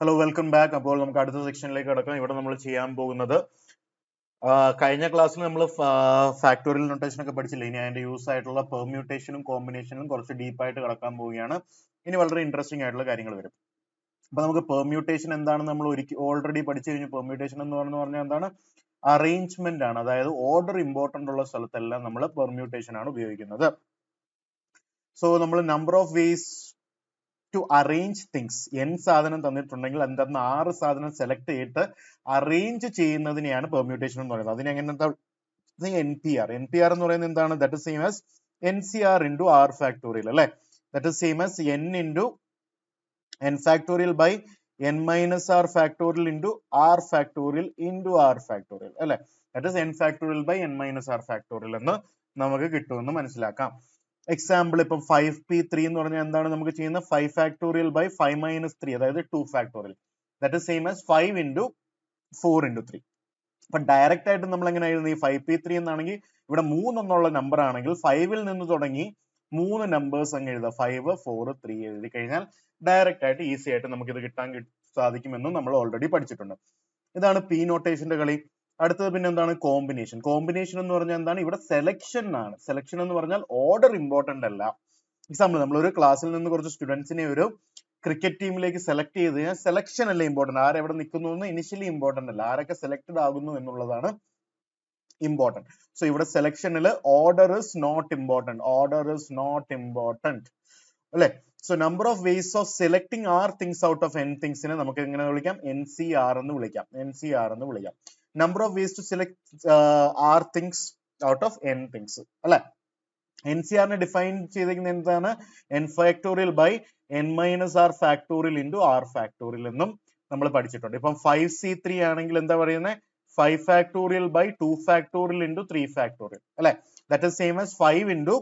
Hello welcome back. അപ്പോൾ നമുക്ക് അടുത്ത സെക്ഷനിലേക്ക് കിടക്കാം. ഇവിടെ നമ്മൾ ചെയ്യാൻ പോകുന്നത് കഴിഞ്ഞ ക്ലാസ്സിൽ നമ്മൾ ഫാക്ടോറിയൽ നൊട്ടേഷൻ ഒക്കെ പഠിച്ചില്ലേ. ഇനി അതിന്റെ യൂസ് ആയിട്ടുള്ള പെർമ്യൂട്ടേഷനും കോമ്പിനേഷനും കുറച്ച് ഡീപ്പായിട്ട് കിടക്കാൻ പോവുകയാണ്. ഇനി വളരെ ഇൻട്രസ്റ്റിംഗ് ആയിട്ടുള്ള കാര്യങ്ങൾ വരും. അപ്പൊ നമുക്ക് പെർമ്യൂട്ടേഷൻ എന്താണെന്ന് നമ്മൾ ഓൾറെഡി പഠിച്ചു കഴിഞ്ഞു. പെർമ്യൂട്ടേഷൻ എന്ന് പറഞ്ഞാൽ എന്താണ്? അറേഞ്ച്മെന്റ് ആണ്. അതായത് ഓർഡർ ഇമ്പോർട്ടന്റ് ഉള്ള സ്ഥലത്തെല്ലാം നമ്മൾ പെർമ്യൂട്ടേഷൻ ആണ് ഉപയോഗിക്കുന്നത്. സോ നമ്മൾ number of ways to arrange things, n സാധനം തന്നിട്ടുണ്ടെങ്കിൽ എന്താ 6 സാധനം സെലക്ട് ചെയ്തിട്ട് അറേഞ്ച് ചെയ്യുന്നതിനെയാണ് പെർമ്യൂട്ടേഷൻ എന്ന് പറയുന്നത്. അതിനെങ്ങനെ NPR എന്ന് പറയുന്നത് എന്താണ്? That is same as NCR into R factorial അല്ലെ. That is same as n into n factorial by n minus r factorial into r factorial into r factorial അല്ലെ. That is n factorial by n minus r factorial എന്ന് നമുക്ക് കിട്ടുമെന്ന് മനസ്സിലാക്കാം. Example ഇപ്പം 5p3 എന്ന് പറഞ്ഞാൽ എന്താണ് നമുക്ക് ചെയ്യുന്നത്? 5 ഫാക്ടോറിയൽ ബൈ 5 മൈനസ് 3, അതായത് 2 factorial. That is same as 5 into 4 into 3. അപ്പൊ ഡയറക്റ്റ് ആയിട്ട് നമ്മൾ എങ്ങനെ എഴുതുന്നത്? ഈ 5p3 എന്നാണെങ്കിൽ ഇവിടെ 3 എന്നുള്ള നമ്പർ ആണെങ്കിൽ 5ൽ നിന്ന് തുടങ്ങി 3 നമ്പേഴ്സ് അങ്ങ് എഴുതുക. 5, 4, 3 എഴുതി കഴിഞ്ഞാൽ ഡയറക്റ്റ് ആയിട്ട് ഈസി ആയിട്ട് നമുക്ക് ഇത് കിട്ടാൻ സാധിക്കുമെന്നും നമ്മൾ ഓൾറെഡി പഠിച്ചിട്ടുണ്ട്. ഇതാണ് പി നോട്ടേഷന്റെ കളി. അടുത്തത് പിന്നെ എന്താണ്? കോമ്പിനേഷൻ. കോമ്പിനേഷൻ എന്ന് പറഞ്ഞാൽ എന്താണ്? ഇവിടെ സെലക്ഷൻ ആണ്. സെലക്ഷൻ എന്ന് പറഞ്ഞാൽ ഓർഡർ ഇമ്പോർട്ടന്റ് അല്ല. എക്സാമ്പിൾ നമ്മൾ ഒരു ക്ലാസ്സിൽ നിന്ന് കുറച്ച് സ്റ്റുഡൻസിനെ ഒരു ക്രിക്കറ്റ് ടീമിലേക്ക് സെലക്ട് ചെയ്ത് കഴിഞ്ഞാൽ സെലക്ഷൻ അല്ല ഇമ്പോർട്ടന്റ്, ആരെവിടെ നിൽക്കുന്നു എന്ന് ഇനിഷ്യലി ഇമ്പോർട്ടന്റ് അല്ല, ആരൊക്കെ സെലക്ടഡ് ആകുന്നു എന്നുള്ളതാണ് ഇമ്പോർട്ടന്റ്. സോ ഇവിടെ സെലക്ഷനിൽ order is not important. Order is not important അല്ലെ. So number of ways of selecting r things out of n തിങ്സിനെ നമുക്ക് എങ്ങനെ വിളിക്കാം? NCR എന്ന് വിളിക്കാം. NCR എന്ന് വിളിക്കാം. Number of ways to select r things out of n things അല്ലെ. NCR ഡിഫൈൻ ചെയ്തിരിക്കുന്നത് എന്താണ്? n factorial by n minus r factorial into r factorial എന്നും നമ്മൾ പഠിച്ചിട്ടുണ്ട്. ഇപ്പം 5C3 ആണെങ്കിൽ എന്താ പറയുന്നത്? 5 factorial by 2 factorial into 3 factorial അല്ലെ. That is same as 5 into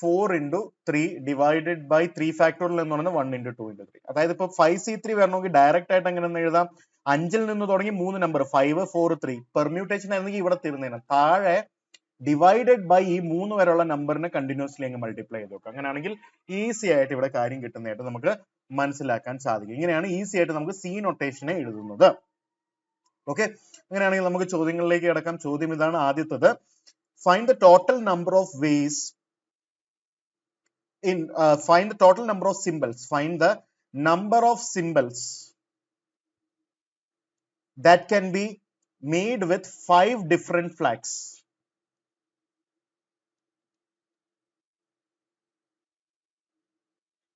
4 into 3 divided by 3 factorial എന്ന് പറയുന്നത് 1 into 2 into 3. അതായത് ഇപ്പൊ 5C3 വരണമെങ്കിൽ ഡയറക്റ്റ് ആയിട്ട് എങ്ങനെ എഴുതാം? 5ൽ നിന്ന് തുടങ്ങി 3 നമ്പർ 5, 4, 3 പെർമ്യൂട്ടേഷൻ ആണെങ്കിൽ ഇവിടെ തീർന്നേനെ. താഴെ ഡിവൈഡഡ് ബൈ ഈ 3 വരെയുള്ള നമ്പറിനെ കണ്ടിന്യൂസ്ലി അങ്ങ് മൾട്ടിപ്ലൈ ചെയ്ത് നോക്കാം. അങ്ങനെയാണെങ്കിൽ ഈസി ആയിട്ട് ഇവിടെ കാര്യം കിട്ടുന്നതായിട്ട് നമുക്ക് മനസ്സിലാക്കാൻ സാധിക്കും. ഇങ്ങനെയാണ് ഈസി ആയിട്ട് നമുക്ക് സി നൊട്ടേഷനെ എഴുതുന്നത്. ഓക്കെ, അങ്ങനെയാണെങ്കിൽ നമുക്ക് ചോദ്യങ്ങളിലേക്ക് കിടക്കാം. ചോദ്യം ഇതാണ്. ആദ്യത്തത്, find the total number of ways find the total number of symbols. Find the number of symbols that can be made with 5 different flags.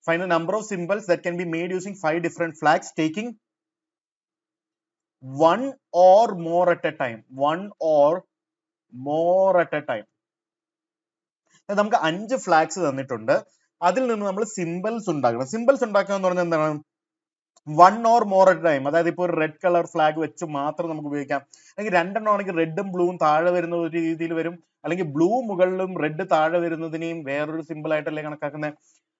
Find the number of symbols that can be made using 5 different flags, taking one or more at a time. One or more at a time. നമുക്ക് 5 flags തന്നിട്ടുണ്ട്. അതിൽ നിന്ന് നമ്മൾ symbols ഉണ്ടാക്കണം. Symbols ഉണ്ടാക്കുക എന്ന് പറഞ്ഞാൽ എന്താണ്? 1 or more at a time. അതായത് ഇപ്പോൾ ഒരു റെഡ് കളർ ഫ്ലാഗ് വെച്ച് മാത്രം നമുക്ക് ഉപയോഗിക്കാം. അല്ലെങ്കിൽ 2 എണ്ണം ആണെങ്കിൽ റെഡും ബ്ലൂവും താഴെ വരുന്ന ഒരു രീതിയിൽ വരും, അല്ലെങ്കിൽ ബ്ലൂ മുകളിലും റെഡ് താഴെ വരുന്നതിനെയും വേറൊരു സിമ്പിൾ ആയിട്ടല്ലേ കണക്കാക്കുന്നത്.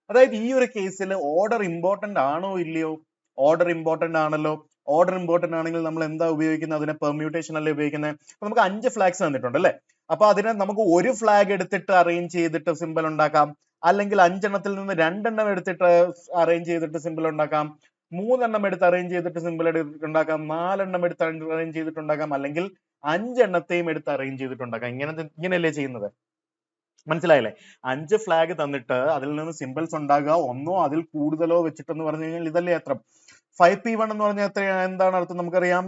അതായത് ഈ ഒരു കേസിൽ ഓർഡർ ഇമ്പോർട്ടന്റ് ആണോ ഇല്ലയോ? ഓർഡർ ഇമ്പോർട്ടന്റ് ആണല്ലോ. ഓർഡർ ഇമ്പോർട്ടന്റ് ആണെങ്കിൽ നമ്മൾ എന്താ ഉപയോഗിക്കുന്നത്? അതിനെ പെർമ്യൂട്ടേഷൻ അല്ലേ ഉപയോഗിക്കുന്നത്. അപ്പൊ നമുക്ക് 5 ഫ്ലാഗ്സ് തന്നിട്ടുണ്ട് അല്ലെ. അപ്പൊ അതിനെ നമുക്ക് ഒരു ഫ്ലാഗ് എടുത്തിട്ട് അറേഞ്ച് ചെയ്തിട്ട് സിമ്പിൾ ഉണ്ടാക്കാം, അല്ലെങ്കിൽ 5 എണ്ണത്തിൽ നിന്ന് 2 എണ്ണം എടുത്തിട്ട് അറേഞ്ച് ചെയ്തിട്ട് സിമ്പിൾ ഉണ്ടാക്കാം, 3 എണ്ണം എടുത്ത് അറേഞ്ച് ചെയ്തിട്ട് സിമ്പിൾ ഉണ്ടാക്കാം, 4 എണ്ണം എടുത്ത് അറേഞ്ച് ചെയ്തിട്ടുണ്ടാക്കാം, അല്ലെങ്കിൽ 5 എണ്ണത്തെയും എടുത്ത് അറേഞ്ച് ചെയ്തിട്ടുണ്ടാക്കാം. ഇങ്ങനെയല്ലേ ചെയ്യുന്നത്? മനസ്സിലായില്ലേ? 5 ഫ്ലാഗ് തന്നിട്ട് അതിൽ നിന്ന് സിമ്പിൾസ് ഉണ്ടാകുക, ഒന്നോ അതിൽ കൂടുതലോ വെച്ചിട്ടെന്ന് പറഞ്ഞു കഴിഞ്ഞാൽ ഇതല്ലേ അർത്ഥം. 5p1 എന്ന് പറഞ്ഞാൽ എന്താണ് അർത്ഥം നമുക്കറിയാം.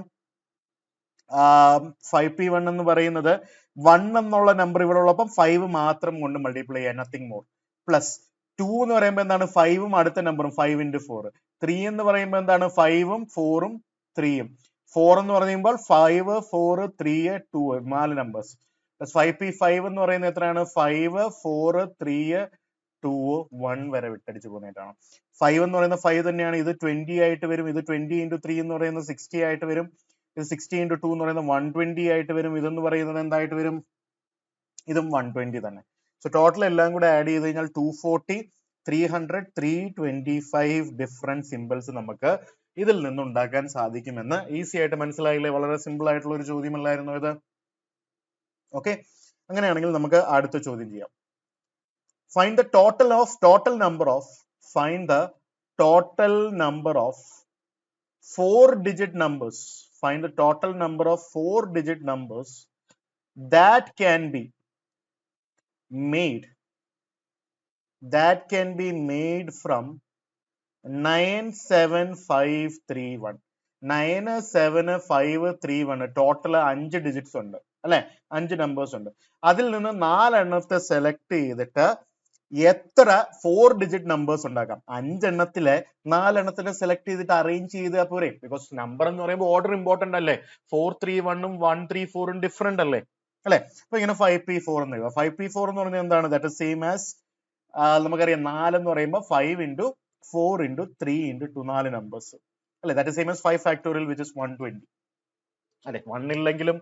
5p1 എന്ന് പറയുന്നത് 1 എന്നുള്ള നമ്പർ ഇവിടെ ഉള്ളപ്പം 5 മാത്രം കൊണ്ട് മൾട്ടിപ്ലൈ ചെയ്യാൻ, നത്തിങ് മോർ. പ്ലസ് 2 എന്ന് പറയുമ്പോൾ എന്താണ്? 5ഉം അടുത്ത നമ്പറും 5 into 4. 3 എന്ന് പറയുമ്പോൾ എന്താണ്? 5ഉം 4ഉം 3ഉം. 4 എന്ന് പറയുമ്പോൾ 5, 4, 3, 2, 4 നമ്പേഴ്സ്. 5p5 എന്ന് പറയുന്നത് എത്രയാണ്? 5, 4, 3, 2, 1 വരെ വിട്ടടിച്ച് പോകുന്നതായിട്ടാണ്. 5 എന്ന് പറയുന്ന 5 തന്നെയാണ്. ഇത് 20 ആയിട്ട് വരും. ഇത് 20 into 3 എന്ന് പറയുന്നത് 60 ആയിട്ട് വരും. ഇത് 60 into 2 എന്ന് പറയുന്നത് 120 ആയിട്ട് വരും. ഇതെന്ന് പറയുന്നത് എന്തായിട്ട് വരും? ഇതും 120 തന്നെ. സോ ടോട്ടൽ എല്ലാം കൂടെ ആഡ് ചെയ്ത് കഴിഞ്ഞാൽ 240, 300, 325 ഡിഫറെന്റ് സിമ്പിൾസ് നമുക്ക് ഇതിൽ നിന്ന് ഉണ്ടാക്കാൻ സാധിക്കുമെന്ന് ഈസി ആയിട്ട് മനസ്സിലായില്ലേ? വളരെ സിമ്പിൾ ആയിട്ടുള്ള ഒരു ചോദ്യമല്ലായിരുന്നു ഇത്. ഓക്കെ, അങ്ങനെയാണെങ്കിൽ നമുക്ക് അടുത്ത ചോദ്യം ചെയ്യാം. Find the total number of total number of 4-digit numbers. Find the total number of 4-digit numbers that can be made from 97531. 97531 total 5 digits ഉണ്ട് അല്ലെ, 5 നമ്പേഴ്സ് ഉണ്ട്. അതിൽ നിന്ന് 4 എണ്ണത്തെ സെലക്ട് ചെയ്തിട്ട് എത്ര 4-ഡിജിറ്റ് നമ്പേഴ്സ് ഉണ്ടാക്കാം? 5 എണ്ണത്തിലെ 4 എണ്ണത്തിനെ സെലക്ട് ചെയ്തിട്ട് അറേഞ്ച് ചെയ്താൽ പോരെ? ബിക്കോസ് നമ്പർ എന്ന് പറയുമ്പോൾ ഓർഡർ ഇമ്പോർട്ടന്റ് അല്ലേ. 431 134 ഡിഫറെന്റ് അല്ലേ, അല്ലെ? അപ്പൊ ഇങ്ങനെ 5p4 എന്ന് എഴുതാം. 5p4 എന്ന് പറഞ്ഞാൽ എന്താണ്? ദാറ്റ് ഇസ് സെയിം ആസ് നമുക്കറിയാം 4 എന്ന് പറയുമ്പോൾ 5 into 4 into 3 into 2, 4 നമ്പേഴ്സ് അല്ലെ. That is same as 5 factorial which is 120 അല്ലെ. 1 ഇല്ലെങ്കിലും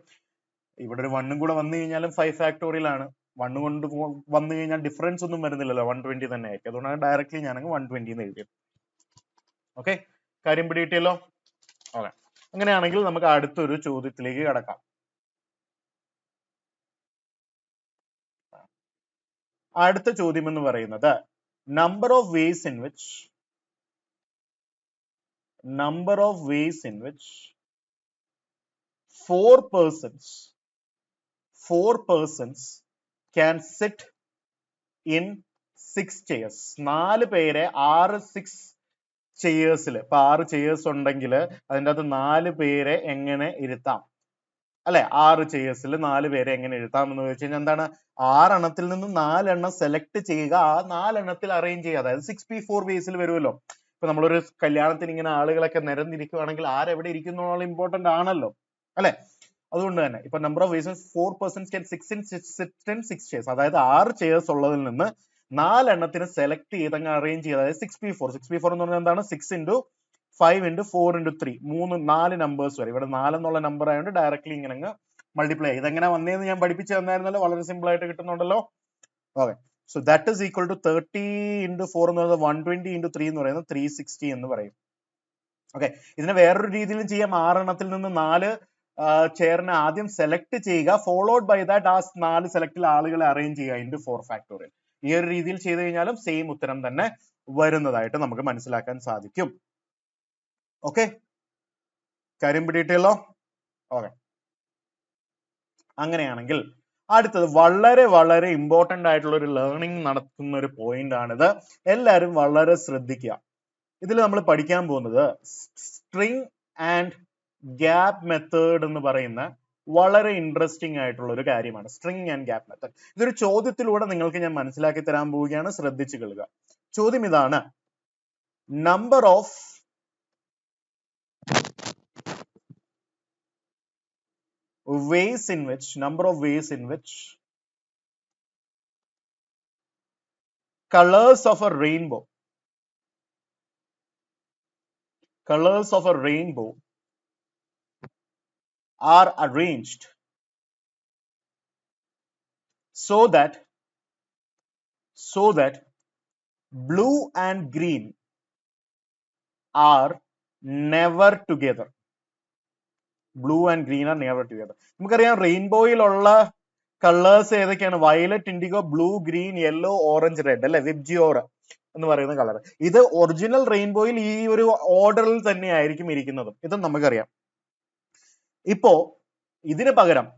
ഇവിടെ ഒരു 1 കൂടെ വന്നു കഴിഞ്ഞാലും 5 ഫാക്ടോറിയൽ ആണ്. 1 കൊണ്ട് വന്നു കഴിഞ്ഞാൽ ഡിഫറൻസ് ഒന്നും വരുന്നില്ലല്ലോ, 120 തന്നെ ആയിരിക്കും. അതുകൊണ്ടാണ് ഡയറക്ട്ലി ഞാനങ്ങ് 120 എന്ന് എഴുതിയത്. ഓക്കെ, കാര്യം പിടികിട്ടിയല്ലോ. ഓക്കെ, അങ്ങനെയാണെങ്കിൽ നമുക്ക് അടുത്തൊരു ചോദ്യത്തിലേക്ക് കടക്കാം. അടുത്ത ചോദ്യം എന്ന് പറയുന്നത് number of ways in which 4 persons can sit in 6 chairs. 4 പേരെ 6 ചെയേഴ്സിൽ, ഇപ്പൊ 6 ചെയേഴ്സ് ഉണ്ടെങ്കിൽ അതിൻ്റെ അകത്ത് 4 പേരെ എങ്ങനെ ഇരുത്താം അല്ലെ? 6 ചെയേഴ്സിൽ 4 പേരെ എങ്ങനെ ഇരുത്താം എന്ന് ചോദിച്ചു കഴിഞ്ഞാൽ എന്താണ്? 6 എണ്ണത്തിൽ നിന്ന് 4 എണ്ണം സെലക്ട് ചെയ്യുക, ആ 4 എണ്ണത്തിൽ അറേഞ്ച് ചെയ്യുക. അതായത് 6p4 ബേസിൽ വരുമല്ലോ. ഇപ്പൊ നമ്മളൊരു കല്യാണത്തിന് ഇങ്ങനെ ആളുകളൊക്കെ നിരന്നിരിക്കുകയാണെങ്കിൽ ആരെവിടെ ഇരിക്കുന്ന ഇമ്പോർട്ടന്റ് ആണല്ലോ അല്ലെ. അതുകൊണ്ട് തന്നെ ഇപ്പൊ number of vase 4 persons can sit in 6 chairs. അതായത് 6 ചെയേഴ്സ് ഉള്ളതിൽ നിന്ന് 4 എണ്ണത്തിന് സെലക്ട് ചെയ്ത് അങ്ങ് അറേഞ്ച് ചെയ്യുക. അതായത് 6p4 എന്ന് പറഞ്ഞാൽ എന്താണ്? 6 into 5 into 4 into 3, 4 നമ്പേഴ്സ് വരെ. ഇവിടെ 4 എന്നുള്ള നമ്പർ ആയതുകൊണ്ട് ഡയറക്ട്ലി ഇങ്ങനെ അങ്ങ് മൾട്ടിപ്ലൈ. ഇതെങ്ങനെ വന്നേന്ന് ഞാൻ പഠിപ്പിച്ചു തന്നായിരുന്നല്ലോ, വളരെ സിമ്പിൾ ആയിട്ട് കിട്ടുന്നുണ്ടല്ലോ. Okay, so that is equal to 30 into 4 എന്ന് പറയുന്നത് 120 into 3 എന്ന് പറയുന്നത് 360 എന്ന് പറയും. ഓക്കെ, ഇതിനെ വേറൊരു രീതിയിലും ചെയ്യാം. 6 എണ്ണത്തിൽ നിന്ന് 4 ചെയറിനെ ആദ്യം സെലക്ട് ചെയ്യുക, ഫോളോഡ് ബൈ ദാറ്റ് ആ 4 സെലക്റ്റിൽ ആളുകളെ അറേഞ്ച് ചെയ്യുക into 4 ഫാക്ടോറിയൽ. ഈ ഒരു രീതിയിൽ ചെയ്ത് കഴിഞ്ഞാലും സെയിം ഉത്തരം തന്നെ വരുന്നതായിട്ട് നമുക്ക് മനസ്സിലാക്കാൻ സാധിക്കും. ഓക്കെ, കാര്യം പിടിയിട്ടല്ലോ. ഓക്കെ, അങ്ങനെയാണെങ്കിൽ അടുത്തത് വളരെ വളരെ ഇമ്പോർട്ടന്റ് ആയിട്ടുള്ള ഒരു ലേണിംഗ് നടക്കുന്ന ഒരു പോയിന്റ് ആണിത്. എല്ലാവരും വളരെ ശ്രദ്ധിക്കുക. ഇതിൽ നമ്മൾ പഠിക്കാൻ പോകുന്നത് സ്ട്രിംഗ് ആൻഡ് ഗ്യാപ്പ് മെത്തേഡ് എന്ന് പറയുന്ന വളരെ ഇൻട്രസ്റ്റിംഗ് ആയിട്ടുള്ള ഒരു കാര്യമാണ്. String and gap method. ഇതൊരു ചോദ്യത്തിലൂടെ നിങ്ങൾക്ക് ഞാൻ മനസ്സിലാക്കി തരാൻ പോവുകയാണ്. ശ്രദ്ധിച്ചു കേൾക്കുക. ചോദ്യം ഇതാണ്: number of ways in which colors of a rainbow are arranged so that blue and green are never together. നമുക്കറിയാം റെയിൻബോയിലുള്ള കളേഴ്സ് ഏതൊക്കെയാണ്? Violet, IndiGo, blue, green, yellow, orange, red അല്ലെ, വിബ്ജിയോർ എന്ന് പറയുന്ന കളർ. ഇത് ഒറിജിനൽ റെയിൻബോയിൽ ഈ ഒരു ഓർഡറിൽ തന്നെ ആയിരിക്കും ഇരിക്കുന്നത്. ഇതും നമുക്കറിയാം. ഇപ്പോ ഇതിന് പകരം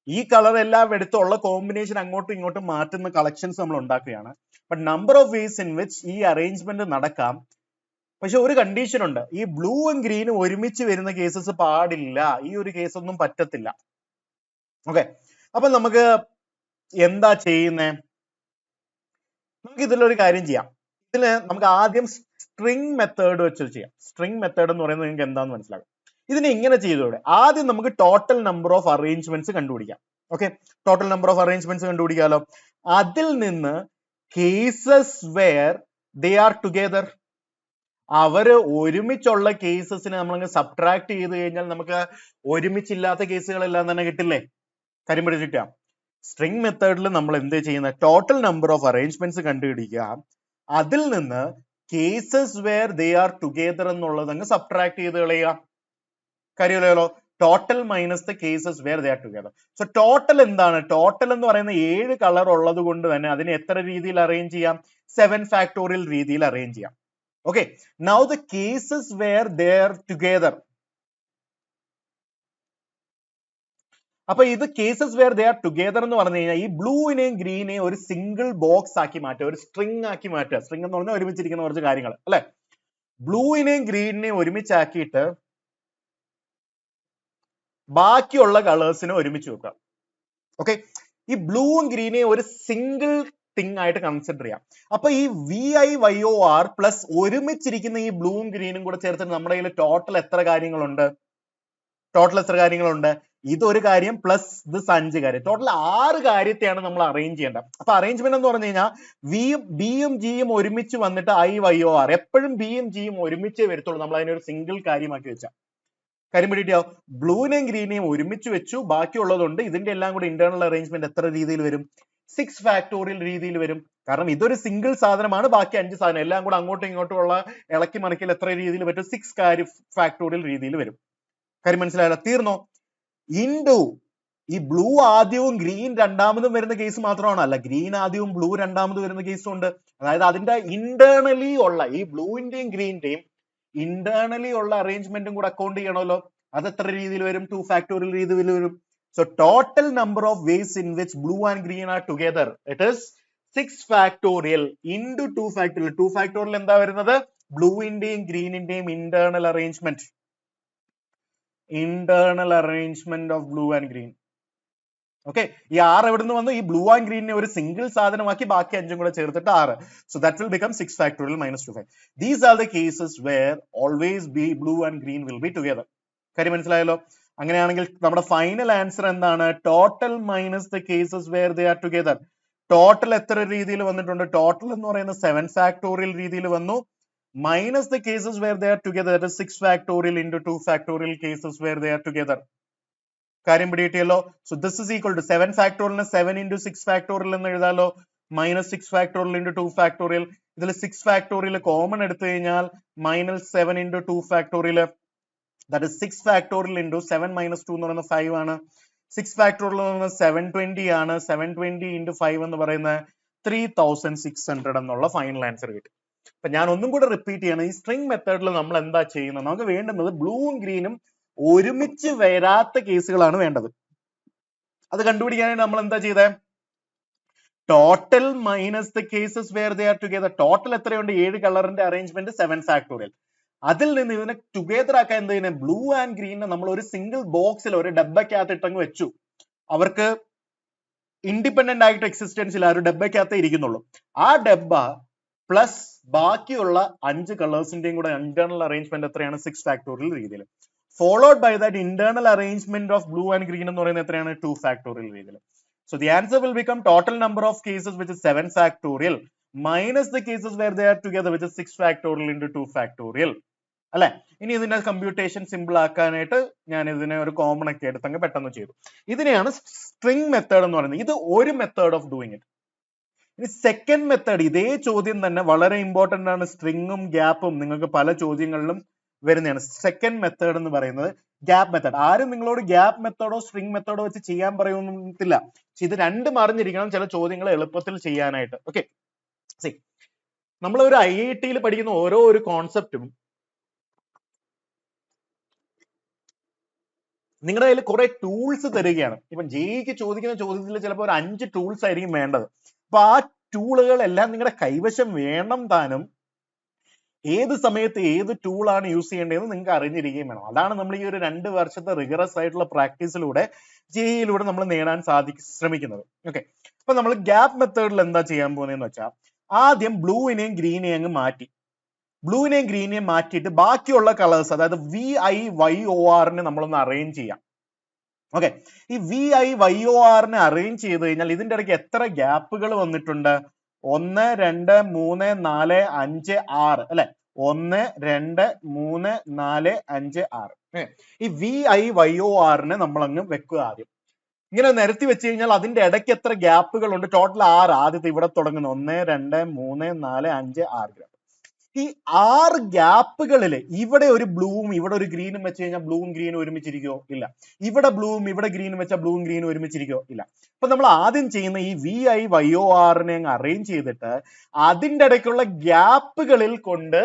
ഈ കളർ എല്ലാം എടുത്തുള്ള കോമ്പിനേഷൻ അങ്ങോട്ടും ഇങ്ങോട്ടും മാറ്റുന്ന കളക്ഷൻസ് നമ്മൾ ഉണ്ടാക്കുകയാണ്. But number of ways in which ഈ അറേഞ്ച്മെന്റ് നടക്കാം. പക്ഷെ ഒരു കണ്ടീഷൻ ഉണ്ട്. ഈ ബ്ലൂവും ഗ്രീനും ഒരുമിച്ച് വരുന്ന കേസസ് പാടില്ല. ഈ ഒരു കേസ് ഒന്നും പറ്റത്തില്ല. ഓക്കെ, അപ്പൊ നമുക്ക് എന്താ ചെയ്യുന്നേ? നമുക്ക് ഇതിലൊരു കാര്യം ചെയ്യാം. ഇതില് നമുക്ക് ആദ്യം സ്ട്രിംഗ് മെത്തേഡ് വെച്ച് ചെയ്യാം. സ്ട്രിംഗ് മെത്തേഡ് എന്ന് പറയുന്നത് നിങ്ങൾക്ക് എന്താന്ന് മനസ്സിലാകും. ഇതിനെ ഇങ്ങനെ ചെയ്തോടെ ആദ്യം നമുക്ക് ടോട്ടൽ നമ്പർ ഓഫ് അറേഞ്ച്മെന്റ്സ് കണ്ടുപിടിക്കാം. Okay, total number of arrangements കണ്ടുപിടിക്കാലോ. അതിൽ നിന്ന് cases where they are together, അവര് ഒരുമിച്ചുള്ള കേസസിനെ നമ്മളങ്ങ് സബ്ട്രാക്ട് ചെയ്ത് കഴിഞ്ഞാൽ നമുക്ക് ഒരുമിച്ചില്ലാത്ത കേസുകളെല്ലാം തന്നെ കിട്ടില്ലേ? കാര്യം പിടിച്ചിട്ടാ. സ്ട്രിംഗ് മെത്തേഡിൽ നമ്മൾ എന്ത് ചെയ്യുന്ന? ടോട്ടൽ നമ്പർ ഓഫ് അറേഞ്ച്മെന്റ്സ് കണ്ടുപിടിക്കുക, അതിൽ നിന്ന് cases where they are together എന്നുള്ളത് അങ്ങ് സബ്ട്രാക്ട് ചെയ്ത് കളയുക. കാര്യമല്ലോ, total minus the cases where they are together. So total എന്താണ്? ടോട്ടൽ എന്ന് പറയുന്ന 7 കളർ ഉള്ളത് കൊണ്ട് തന്നെ അതിനെ എത്ര രീതിയിൽ അറേഞ്ച് ചെയ്യാം? 7 ഫാക്ടോറിയൽ രീതിയിൽ അറേഞ്ച് ചെയ്യാം. Okay, now the cases where they are together. അപ്പൊ ഇത് cases where they are together എന്ന് പറഞ്ഞു കഴിഞ്ഞാൽ ഈ ബ്ലൂവിനെയും ഗ്രീനെയും ഒരു സിംഗിൾ ബോക്സ് ആക്കി മാറ്റുക, ഒരു സ്ട്രിങ് ആക്കി മാറ്റുക. സ്ട്രിങ് എന്ന് പറഞ്ഞാൽ ഒരുമിച്ചിരിക്കുന്ന കുറച്ച് കാര്യങ്ങൾ അല്ലെ. ബ്ലൂവിനെയും ഗ്രീനിനെയും ഒരുമിച്ചാക്കിയിട്ട് ബാക്കിയുള്ള കളേഴ്സിനെ ഒരുമിച്ച് വെക്കുക. ഓക്കെ, ഈ ബ്ലൂവും ഗ്രീനെയും ഒരു സിംഗിൾ തിങ് ആയിട്ട് കൺസിഡർ ചെയ്യാം. അപ്പൊ ഈ VIYOR പ്ലസ് ഒരുമിച്ചിരിക്കുന്ന ഈ ബ്ലൂവും ഗ്രീനും കൂടെ ചേർത്തിട്ട് നമ്മുടെ കയ്യിൽ ടോട്ടൽ എത്ര കാര്യങ്ങളുണ്ട്? ഇതൊരു കാര്യം പ്ലസ് ഇത് 5 കാര്യം, ടോട്ടൽ 6 കാര്യത്തെയാണ് നമ്മൾ അറേഞ്ച് ചെയ്യേണ്ടത്. അപ്പൊ അറേഞ്ച്മെന്റ് എന്ന് പറഞ്ഞു കഴിഞ്ഞാൽ ബിയും ജിയും ഒരുമിച്ച് വന്നിട്ട് IYOR, എപ്പോഴും ബിയും ജിയും ഒരുമിച്ചേ വരത്തുള്ളൂ. നമ്മൾ അതിനൊരു സിംഗിൾ കാര്യമാക്കി വെച്ചാൽ കാര്യം പിടിയോ. ബ്ലൂവിനെയും ഗ്രീനെയും ഒരുമിച്ച് വെച്ചു, ബാക്കിയുള്ളതുണ്ട്. ഇതിന്റെ എല്ലാം കൂടെ ഇന്റേണൽ അറേഞ്ച്മെന്റ് എത്ര രീതിയിൽ വരും? 6 ഫാക്ടോറിയൽ രീതിയിൽ വരും. കാരണം ഇതൊരു സിംഗിൾ സാധനമാണ്, ബാക്കി 5 സാധനം എല്ലാം കൂടെ അങ്ങോട്ടും ഇങ്ങോട്ടും ഉള്ള ഇളക്കി മറിക്കൽ എത്ര രീതിയിൽ പറ്റും? 6 ഫാക്ടോറിയൽ രീതിയിൽ വരും. കാര്യം മനസ്സിലായല്ലോ? തീർന്നോ? ഇൻഡു ഈ ബ്ലൂ ആദ്യവും ഗ്രീൻ രണ്ടാമതും വരുന്ന കേസ് മാത്രമാണ്, അല്ല ഗ്രീൻ ആദ്യവും ബ്ലൂ രണ്ടാമതും വരുന്ന കേസും ഉണ്ട്. അതായത് അതിന്റെ ഇന്റേണലി ഉള്ള ഈ ബ്ലൂവിന്റെയും ഗ്രീനിന്റെയും ഇന്റേണലി ഉള്ള അറേഞ്ച്മെന്റും കൂടെ അക്കൗണ്ട് ചെയ്യണമല്ലോ. അത് എത്ര രീതിയിൽ വരും? 2 ഫാക്ടോറിയൽ രീതിയിൽ വരും. So total number of ways in which blue and green are together, it is 6 factorial into 2 factorial. 2 factorial എന്താ വരുന്നത്? ബ്ലൂവിന്റെയും ഗ്രീനിന്റെയും internal arrangement of blue and green. Okay, ഈ 6 എവിടെ നിന്ന് വന്നു? ഈ ബ്ലൂ ആൻഡ് ഗ്രീനിനെ ഒരു സിംഗിൾ സാധനമാക്കി ബാക്കി 5 കൂടെ ചേർത്തിട്ട് 6. So that will become 6 factorial minus 2 factorial. These are the cases where always blue and green will be together. കാര്യം മനസ്സിലായല്ലോ? അങ്ങനെയാണെങ്കിൽ നമ്മുടെ ഫൈനൽ ആൻസർ എന്താണ്? Total minus the cases where they are together. Total എത്ര രീതിയിൽ വന്നിട്ടുണ്ട്? ടോട്ടൽ എന്ന് പറയുന്നത് 7 ഫാക്ടോറിയൽ രീതിയിൽ വന്നു, minus the cases where they are together, that is 6 factorial into 2 factorial cases where they are together. കാര്യം പിടികിട്ടിയല്ലോ? So this is equal to 7 ഫാക്ടോറിയലിന് 7 into 6 ഫാക്ടോറിയൽ എന്ന് എഴുതാലോ, മൈനസ് 6 ഫാക്ടോറിയൽ into 2 ഫാക്ടോറിയൽ. ഇതിൽ 6 ഫാക്ടോറിയൽ കോമൺ എടുത്തു കഴിഞ്ഞാൽ minus 7 into 2 factorial, that is 6 factorial into 7 minus 2 എന്ന് പറയുന്നത് 5 ആണ്. 6 factorial എന്ന് പറയുന്നത് 720 ആണ്. 720 into 5 എന്ന് പറയുന്നത് 3600 എന്നുള്ള ഫൈനൽ ആൻസർ കിട്ടും. അപ്പൊ ഞാൻ ഒന്നും കൂടെ റിപ്പീറ്റ് ചെയ്യണം. ഈ സ്ട്രിംഗ് മെത്തേഡിൽ നമ്മൾ എന്താ ചെയ്യുന്നത്? നമുക്ക് വേണ്ടുന്നത് ബ്ലൂവും ഗ്രീനും ഒരുമിച്ച് വരാത്ത കേസുകളാണ് വേണ്ടത്. അത് കണ്ടുപിടിക്കാനായിട്ട് നമ്മൾ എന്താ ചെയ്തേ? Total minus the cases where they are together. Total എത്രയുണ്ട്? 7 കളറിന്റെ അറേഞ്ച്മെന്റ് 7 ഫാക്ടോറിയൽ. അതിൽ നിന്ന് ഇതിനെ ടുഗെദർ ആക്കാൻ എന്ത് ചെയ്യുന്നത്? ബ്ലൂ ആൻഡ് ഗ്രീനെ നമ്മൾ ഒരു സിംഗിൾ ബോക്സിൽ ഒരു ഡബ്ബയ്ക്കകത്ത് ഇട്ടങ്ങ് വെച്ചു. അവർക്ക് ഇൻഡിപെൻഡന്റ് ആയിട്ട് എക്സിസ്റ്റൻസ് ഇല്ല, ഒരു ഡബ്ബയ്ക്കകത്തേ ഇരിക്കുന്നുള്ളൂ. ആ ഡബ്ബ പ്ലസ് ബാക്കിയുള്ള 5 കളേഴ്സിന്റെയും കൂടെ ഇന്റേണൽ അറേഞ്ച്മെന്റ് എത്രയാണ്? 6 ഫാക്ടോറിയൽ രീതിയിൽ. Followed by that internal arrangement of blue and green എന്ന് പറയുന്നത് എത്രയാണ്? 2 ഫാക്ടോറിയൽ രീതിയിൽ. So the answer will become total number of cases which is 7 factorial minus the cases where they are together which is 6 factorial into 2 factorial. അല്ലെ? ഇനി ഇതിന്റെ computation simple ആക്കാനായിട്ട് ഞാൻ ഇതിനെ ഒരു കോമൺ ഒക്കെ എടുത്തങ്ങ് പെട്ടെന്ന് ചെയ്തു. ഇതിനെയാണ് സ്ട്രിംഗ് മെത്തേഡ് എന്ന് പറയുന്നത്. ഇത് ഒരു മെത്തേഡ് ഓഫ് ഡൂയിങ് ഇറ്റ്. ഇനി സെക്കൻഡ് മെത്തേഡ്, ഇതേ ചോദ്യം തന്നെ വളരെ ഇമ്പോർട്ടന്റ് ആണ്. സ്ട്രിങ്ങും ഗ്യാപ്പും നിങ്ങൾക്ക് പല ചോദ്യങ്ങളിലും വരുന്നതാണ്. സെക്കൻഡ് മെത്തേഡ് എന്ന് പറയുന്നത് ഗ്യാപ്പ് മെത്തേഡ്. ആരും നിങ്ങളോട് ഗ്യാപ്പ് മെത്തേഡോ സ്ട്രിംഗ് മെത്തേഡോ വെച്ച് ചെയ്യാൻ പറയുന്നില്ല. പക്ഷെ ഇത് രണ്ടും അറിഞ്ഞിരിക്കണം ചില ചോദ്യങ്ങൾ എളുപ്പത്തിൽ ചെയ്യാനായിട്ട്. ഓക്കെ, നമ്മൾ ഒരു IIT പഠിക്കുന്ന ഓരോ ഒരു കോൺസെപ്റ്റും നിങ്ങളുടെ കയ്യിൽ കുറെ ടൂൾസ് തരികയാണ്. ഇപ്പം ജെഇക്ക് ചോദിക്കുന്ന ചോദ്യത്തിൽ ചിലപ്പോൾ ഒരു 5 ടൂൾസ് ആയിരിക്കും വേണ്ടത്. അപ്പൊ ആ ടൂളുകളെല്ലാം നിങ്ങളുടെ കൈവശം വേണം താനും. ഏത് സമയത്ത് ഏത് ടൂളാണ് യൂസ് ചെയ്യേണ്ടതെന്ന് നിങ്ങൾക്ക് അറിഞ്ഞിരിക്കുകയും വേണം. അതാണ് നമ്മൾ ഈ ഒരു 2 വർഷത്തെ റിഗറസ് ആയിട്ടുള്ള പ്രാക്ടീസിലൂടെ ജെഇയിലൂടെ നമ്മൾ നേടാൻ ശ്രമിക്കുന്നത്. ഓക്കെ, അപ്പൊ നമ്മൾ ഗ്യാപ്പ് മെത്തേഡിൽ എന്താ ചെയ്യാൻ പോകുന്നതെന്ന് വെച്ചാൽ ആദ്യം ബ്ലൂവിനെയും ഗ്രീനെയും അങ്ങ് മാറ്റി. ബ്ലൂവിനെയും ഗ്രീനെയും മാറ്റിയിട്ട് ബാക്കിയുള്ള കളേഴ്സ്, അതായത് VIYORനെ നമ്മളൊന്ന് അറേഞ്ച് ചെയ്യാം. ഓക്കെ, ഈ VIYORനെ അറേഞ്ച് ചെയ്ത് കഴിഞ്ഞാൽ ഇതിന്റെ ഇടയ്ക്ക് എത്ര ഗ്യാപ്പുകൾ വന്നിട്ടുണ്ട്? 1 2 3 4 5 6 അല്ലെ? 1 2 3 4 5 6. ഈ VIYORനെ നമ്മൾ അങ്ങ് വെക്കുക ആദ്യം. ഇങ്ങനെ നിരത്തി വെച്ച് കഴിഞ്ഞാൽ അതിന്റെ ഇടയ്ക്ക് എത്ര ഗ്യാപ്പുകൾ ഉണ്ട്? ടോട്ടൽ 6. ആദ്യത്തെ ഇവിടെ തുടങ്ങുന്ന 1 2 3 4 5 6 ഗ്യാപ്പ്. ഈ 6 ഗ്യാപ്പുകളിൽ ഇവിടെ ഒരു ബ്ലൂവും ഇവിടെ ഒരു ഗ്രീനും വെച്ച് കഴിഞ്ഞാൽ ബ്ലൂവും ഗ്രീനും ഒരുമിച്ചിരിക്കോ? ഇല്ല. ഇവിടെ ബ്ലൂവും ഇവിടെ ഗ്രീനും വെച്ചാൽ ബ്ലൂവും ഗ്രീനും ഒരുമിച്ചിരിക്കോ? ഇല്ല. അപ്പൊ നമ്മൾ ആദ്യം ചെയ്യുന്ന ഈ VIYORനെ അങ്ങ് അറേഞ്ച് ചെയ്തിട്ട് അതിന്റെ ഇടയ്ക്കുള്ള ഗ്യാപ്പുകളിൽ കൊണ്ട്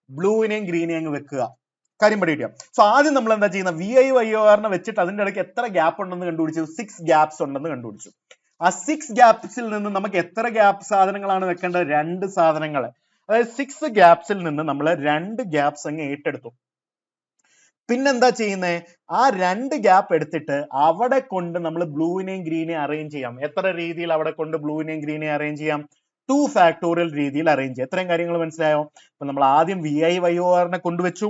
ബ്ലൂവിനെയും ഗ്രീനെയും അങ്ങ് വെക്കുക. കാര്യം പഠിക്കുക. സോ ആദ്യം നമ്മൾ എന്താ ചെയ്യുന്നത്, VIYORനെ വെച്ചിട്ട് അതിന്റെ ഇടയ്ക്ക് എത്ര ഗ്യാപ്പ് ഉണ്ടെന്ന് കണ്ടുപിടിച്ചു. 6 ഗ്യാപ്സ് ഉണ്ടെന്ന് കണ്ടുപിടിച്ചു. ആ 6 ഗ്യാപ്സിൽ നിന്ന് നമുക്ക് എത്ര ഗ്യാപ്പ് സാധനങ്ങളാണ് വെക്കേണ്ടത്? 2 സാധനങ്ങൾ. അതായത് 6 ഗ്യാപ്സിൽ നിന്ന് നമ്മൾ 2 ഗ്യാപ്സ് അങ്ങ് ഏറ്റെടുത്തു. പിന്നെന്താ ചെയ്യുന്നത്, ആ 2 ഗ്യാപ്പ് എടുത്തിട്ട് അവിടെ കൊണ്ട് നമ്മൾ ബ്ലൂവിനെയും ഗ്രീനെയും അറേഞ്ച് ചെയ്യാം. എത്ര രീതിയിൽ അവിടെ കൊണ്ട് ബ്ലൂവിനെയും ഗ്രീനെയും അറേഞ്ച് ചെയ്യാം? 2 ഫാക്ടോറിയൽ രീതിയിൽ അറേഞ്ച് ചെയ്യാം. എത്രയും കാര്യങ്ങൾ മനസ്സിലായോ? അപ്പൊ നമ്മൾ ആദ്യം VIYORനെ കൊണ്ടുവച്ചു,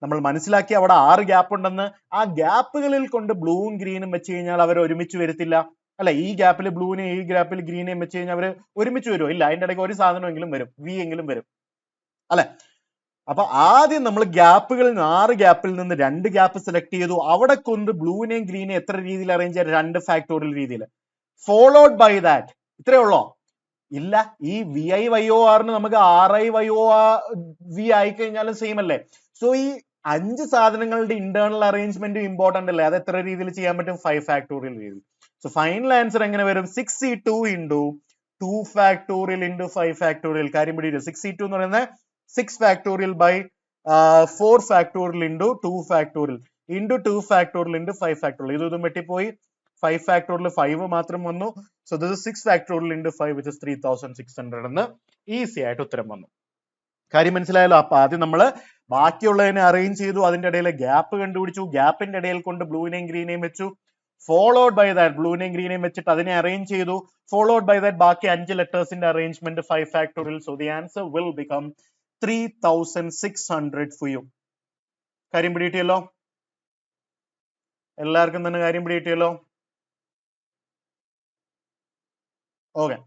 നമ്മൾ മനസ്സിലാക്കി അവിടെ 6 ഗ്യാപ്പ് ഉണ്ടെന്ന്. ആ ഗ്യാപ്പുകളിൽ കൊണ്ട് ബ്ലൂവും ഗ്രീനും വെച്ച് കഴിഞ്ഞാൽ അവർ ഒരുമിച്ച് വരത്തില്ല അല്ലെ. ഈ ഗ്യാപ്പിൽ ബ്ലൂവിനെയും ഈ ഗ്യാപ്പിൽ ഗ്രീനെയും വെച്ച് കഴിഞ്ഞാൽ അവർ ഒരുമിച്ച് വരുമോ? ഇല്ല. അതിന്റെ ഇടയ്ക്ക് ഒരു സാധനമെങ്കിലും വരും, V എങ്കിലും വരും അല്ലെ. അപ്പൊ ആദ്യം നമ്മൾ ഗ്യാപ്പുകളിൽ നിന്ന് 6 ഗ്യാപ്പിൽ നിന്ന് 2 ഗ്യാപ്പ് സെലക്ട് ചെയ്തു. അവിടെ കൊണ്ട് ബ്ലൂവിനെയും ഗ്രീനെയും എത്ര രീതിയിൽ അറേഞ്ച് ചെയ്യാം? 2 ഫാക്ടോറിയൽ രീതിയിൽ. Followed by that. ഇത്രേ ഉള്ളോ? ഇല്ല. ഈ VIYORന് നമുക്ക് RIYOV ആയി കഴിഞ്ഞാലും സെയിം അല്ലേ. സോ ഈ 5 സാധനങ്ങളുടെ ഇന്റേണൽ അറേഞ്ച്മെന്റ് ഇമ്പോർട്ടന്റ് അല്ലേ. അത് എത്ര രീതിയിൽ ചെയ്യാൻ പറ്റും? 5 ഫാക്ടോറിയൽ രീതിയിൽ. സോ ഫൈനൽ ആൻസർ എങ്ങനെ വരും? 6C2 into 2 factorial into 5 factorial. കാര്യം പിടിയില്ല. 6C2 എന്ന് പറയുന്നത് 6 factorial by 4 factorial into 2 factorial into 2 factorial into 5 factorial. ഇതും വെട്ടിപ്പോയി. 5 factorial 5 മാത്രം വന്നു. So this is 6 factorial into 5 which is 3600 എന്ന് ഈസി ആയിട്ട് ഉത്തരം വന്നു. കാര്യം മനസ്സിലായല്ലോ. അപ്പൊ ആദ്യം നമ്മൾ ബാക്കിയുള്ളതിനെ അറേഞ്ച് ചെയ്തു, അതിന്റെ ഇടയിലെ ഗ്യാപ്പ് കണ്ടുപിടിച്ചു, ഗ്യാപ്പിന്റെ ഇടയിൽ കൊണ്ട് ബ്ലൂവിനെയും ഗ്രീനെയും വെച്ചു. ഫോളോഡ് ബൈ ദാറ്റ് ബ്ലൂവിനെയും ഗ്രീനെയും വെച്ചിട്ട് അതിനെ അറേഞ്ച് ചെയ്തു. ഫോളോഡ് ബൈ ദാറ്റ് ബാക്കി 5 ലെറ്റേഴ്സിന്റെ arrangement 5 factorial. So the answer will become 3600 for you. കാര്യം പിടികിട്ടിയല്ലോ? എല്ലാവർക്കും തന്നെ കാര്യം പിടികിട്ടിയല്ലോ? ഓക്കെ.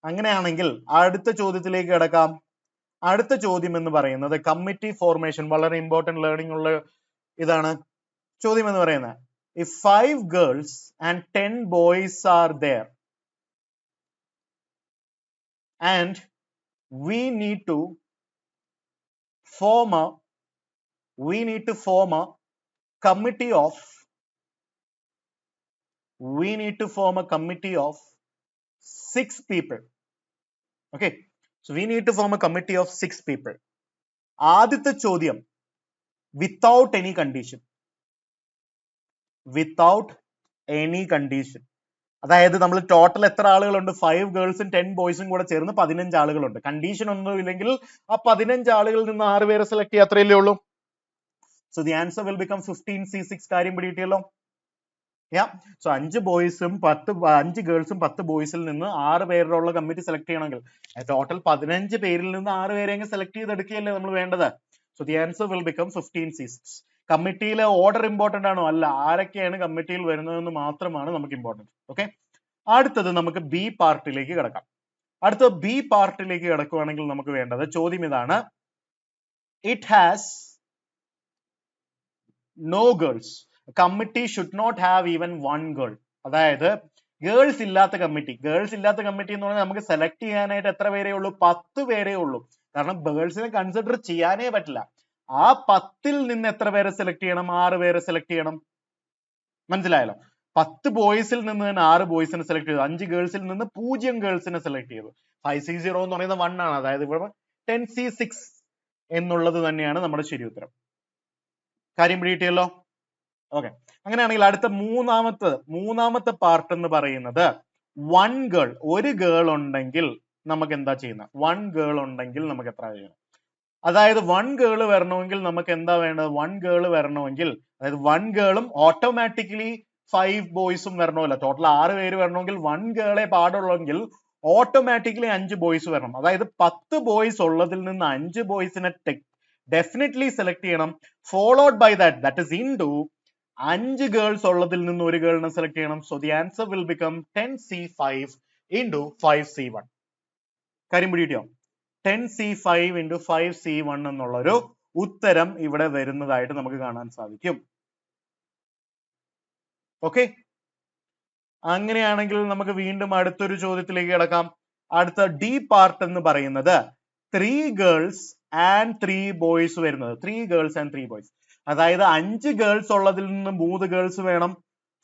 അങ്ങനെയാണെങ്കിൽ അടുത്ത ചോദ്യത്തിലേക്ക് കിടക്കാം. അടുത്ത ചോദ്യം എന്ന് പറയുന്നത് കമ്മിറ്റി ഫോർമേഷൻ. വളരെ ഇമ്പോർട്ടന്റ് ലേണിംഗ് ഉള്ള ഇതാണ്. ചോദ്യം എന്ന് പറയുന്നത്, if 5 girls and 10 boys are there and we need to form a committee of 6 people. Okay, so we need to form a committee of 6 people. ആദ്യത്തെ ചോദ്യം, without any condition. അതായത് നമ്മൾ ടോട്ടൽ എത്ര ആളുകളുണ്ട്? 5 ഗേൾസും 10 ബോയ്സും കൂടെ ചേർന്ന് 15 ആളുകളുണ്ട്. കണ്ടീഷൻ ഒന്നും ഇല്ലെങ്കിൽ ആ 15 ആളുകളിൽ നിന്ന് 6 പേരെ സെലക്ട് ചെയ്യുക, അത്രയല്ലേ ഉള്ളൂ. So the answer will become 15C6. കാര്യം പിടികിട്ടിയല്ലോ? സോ 5 ബോയ്സും 5 ഗേൾസും 10 ബോയ്സിൽ നിന്ന് 6 പേരുള്ള കമ്മിറ്റി സെലക്ട് ചെയ്യണമെങ്കിൽ ടോട്ടൽ 15 പേരിൽ നിന്ന് 6 പേരെ സെലക്ട് ചെയ്തെടുക്കുകയല്ലേ നമ്മൾ വേണ്ടത്. So the answer will become 15C6. കമ്മിറ്റിയിലെ ഓർഡർ ഇമ്പോർട്ടന്റ് ആണോ? അല്ല. ആരൊക്കെയാണ് കമ്മിറ്റിയിൽ വരുന്നതെന്ന് മാത്രമാണ് നമുക്ക് ഇമ്പോർട്ടന്റ്. ഓക്കെ. അടുത്തത് നമുക്ക് ബി പാർട്ടിലേക്ക് കിടക്കാം. അടുത്ത ബി പാർട്ടിലേക്ക് കിടക്കുവാണെങ്കിൽ നമുക്ക് വേണ്ടത് ചോദ്യം ഇതാണ്, it has no girls. Committee should not have even 1 girl. അതായത് ഗേൾസ് ഇല്ലാത്ത കമ്മിറ്റി എന്ന് പറഞ്ഞാൽ നമുക്ക് സെലക്ട് ചെയ്യാനായിട്ട് എത്ര പേരേ ഉള്ളൂ? 10 പേരേ ഉള്ളൂ. കാരണം ഗേൾസിനെ കൺസിഡർ ചെയ്യാനേ പറ്റില്ല. ആ 10ൽ നിന്ന് എത്ര പേരെ സെലക്ട് ചെയ്യണം? 6 പേരെ സെലക്ട് ചെയ്യണം. മനസ്സിലായല്ലോ? 10 ബോയ്സിൽ നിന്ന് തന്നെ 6 ബോയ്സിനെ സെലക്ട് ചെയ്തു. 5 ഗേൾസിൽ നിന്ന് 0 ഗേൾസിനെ സെലക്ട് ചെയ്തു. 5C0 എന്ന് പറയുന്നത് 1 ആണ്. അതായത് ഇവിടെ 10C6 എന്നുള്ളത് തന്നെയാണ് നമ്മുടെ ശരി ഉത്തരം. കാര്യം പിടികിട്ടിയല്ലോ? ഓക്കെ. അങ്ങനെയാണെങ്കിൽ അടുത്ത മൂന്നാമത്തെ പാർട്ട് എന്ന് പറയുന്നത് 1 ഗേൾ. ഒരു ഗേൾ ഉണ്ടെങ്കിൽ നമുക്ക് എന്താ ചെയ്യുന്നത്? 1 ഗേൾ ഉണ്ടെങ്കിൽ നമുക്ക് എത്ര ചെയ്യണം? അതായത് 1 ഗേൾ വരണമെങ്കിൽ നമുക്ക് എന്താ വേണ്ടത്? 1 ഗേൾ വരണമെങ്കിൽ അതായത് 1 ഗേളും ഓട്ടോമാറ്റിക്കലി 5 ബോയ്സും വരണമല്ലോ. ടോട്ടൽ 6 പേര് വരണമെങ്കിൽ 1 ഗേളെ പാടുള്ളെങ്കിൽ ഓട്ടോമാറ്റിക്കലി 5 ബോയ്സ് വരണം. അതായത് 10 ബോയ്സ് ഉള്ളതിൽ നിന്ന് 5 ബോയ്സിനെ ഡെഫിനറ്റ്ലി സെലക്ട് ചെയ്യണം. Followed by that is into 5 girls ഉള്ളതിൽ നിന്ന് 1 ഗേളിനെ സെലക്ട് ചെയ്യണം. So the answer will become 10C5 into 5C1. കാര്യം പിടികിട്ടിയോ? 10C5 into 5C1 എന്നുള്ളൊരു ഉത്തരം ഇവിടെ വരുന്നതായിട്ട് നമുക്ക് കാണാൻ സാധിക്കും. ഓക്കെ. അങ്ങനെയാണെങ്കിൽ നമുക്ക് വീണ്ടും അടുത്തൊരു ചോദ്യത്തിലേക്ക് കിടക്കാം. അടുത്ത ഡി പാർട്ട് എന്ന് പറയുന്നത് 3 ഗേൾസ് ആൻഡ് 3 ബോയ്സ് വരുന്നത്. 3 ഗേൾസ് ആൻഡ് 3 ബോയ്സ്. അതായത് 5 ഗേൾസ് ഉള്ളതിൽ നിന്ന് 3 ഗേൾസ് വേണം.